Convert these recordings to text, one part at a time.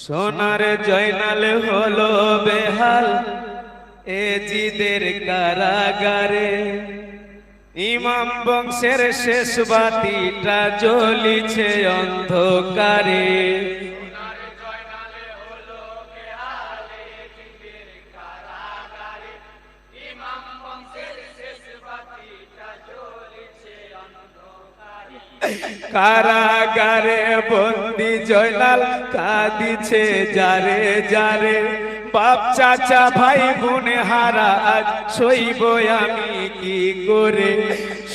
সোনার জয়নাল হলো বেহাল এ জিদের কারাগারে। ইমাম বংশের শেষ বাতিটা জ্বলিছে অন্ধকারে। কারাগারে বন্দি জয়নাল কাঁদিছে যারে যারে। বাপ চাচা ভাই বোন হারা আজ সইব আমি কি করে।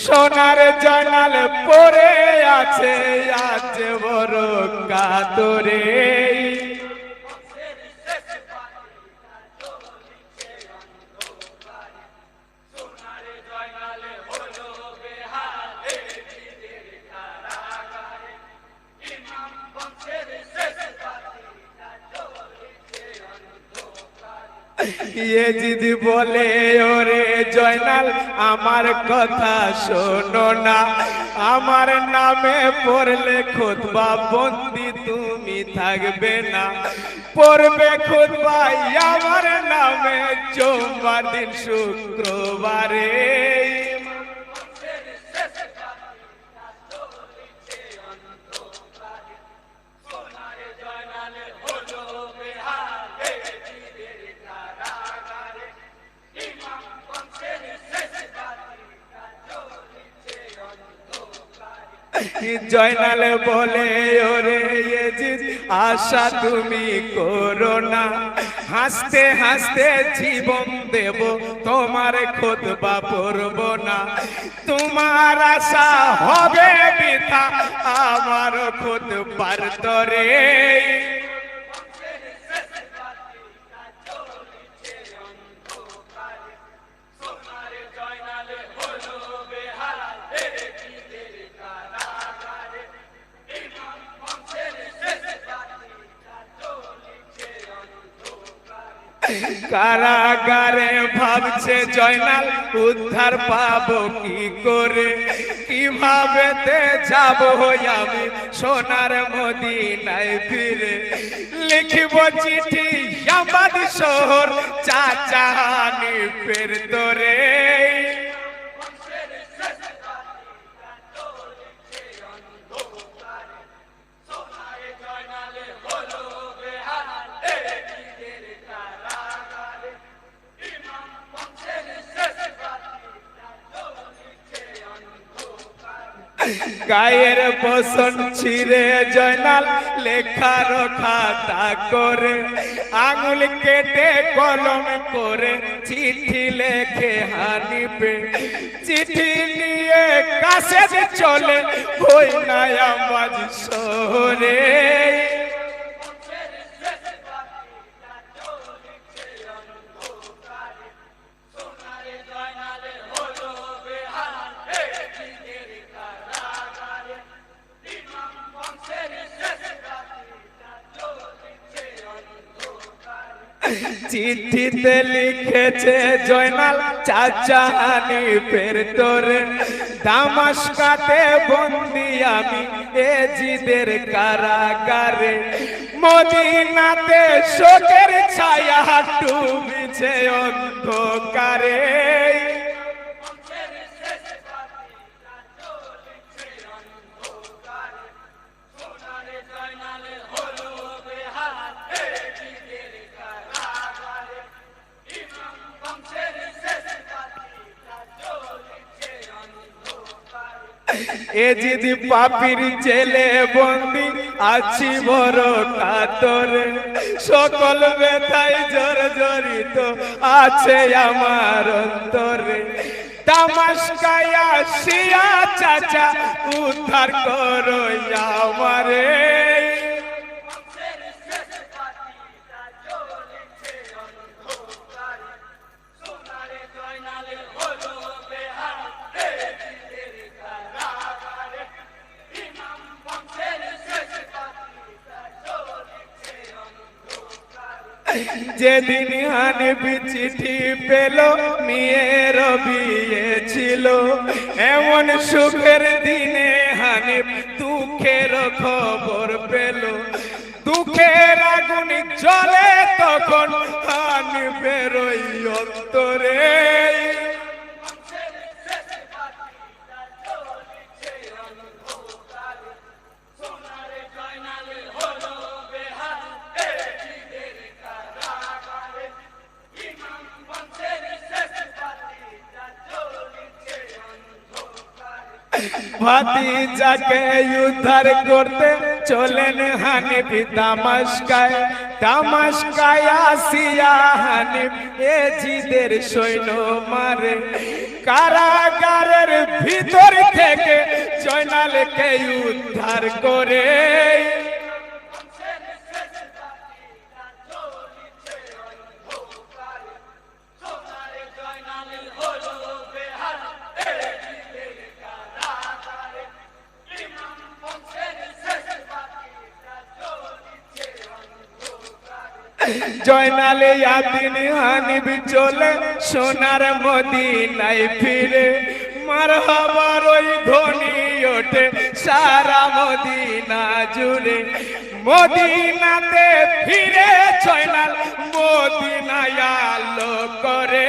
সোনার জয়নাল পড়ে আছে আজ বড় কাতরে। ইয়েজিদ বলে ওরে জয়নাল আমার কথা শোনো না। আমার নামে পড়লে খুতবা বন্দি তুমি থাকবে না। পড়বে খুতবা আমার নামে সোমবার দিন শুক্রবারে। জয়নাল বলে ওরে ইয়েজিদ আশা তুমি করো না। হাসতে হাসতে জীবন দেব তোমার খুতবা পড়ব না। তোমার আশা হবে বৃথা আমার খুতবার তরে। কারাগারে ভাবছে জয়নাল উদ্ধার পাবো কি করে। কিভাবে যাব আমি সোনার মদিনায় ফিরে। লিখিব চিঠি ইয়ামাদ শহর চাচা হানিফের তরে। গায়ের বসন ছিঁড়ে জয়নাল লেখার খাতা করে। আঙুল কেটে কলম করে চিঠি লেখে হানিফে। চিঠি নিয়ে কাছে চলে হই না আমার শহরে। চিঠিতে লিখেছে জয়নাল চাচা হানিফের তরে। দামাস্কাতে বন্দি আমি এ জিদের কারাগারে। মদিনাতে শোকের ছায়া ডুবিছে অন্ধকারে। এজিদ পাপির জেলে বন্দি আছি বড় কাতরে। সকল ব্যথায় জর্জরিত আছে আমার অন্তরে। দামাস্কায় আসিয়া চাচা উদ্ধার করো আমারে। যেদিন হানিফ চিঠি পেল মেয়ের বিয়ে ছিল। এমন সুখের দিনে হানিফ দুঃখের খবর পেল। দুঃখ সুখের আগুন জ্বলে তখন হান বেরোই অন্তরে। ভাতিজাকে উদ্ধার করতে চলেন হানিফ দামাস্কায়। দামাস্কায় আসিয়া হানিফ এজিদের সৈন্য মারে। কারাগারের ভিতর থেকে জয়নালকে উদ্ধার করে। জয়নালে আদিন হানিফ চলে সোনার মদিনায় ফিরে। মারহাবার ওই ধ্বনি ওঠে সারা মদিনা জুড়ে। মদিনাতে ফিরে জয়নাল মদিনায় আলো করে।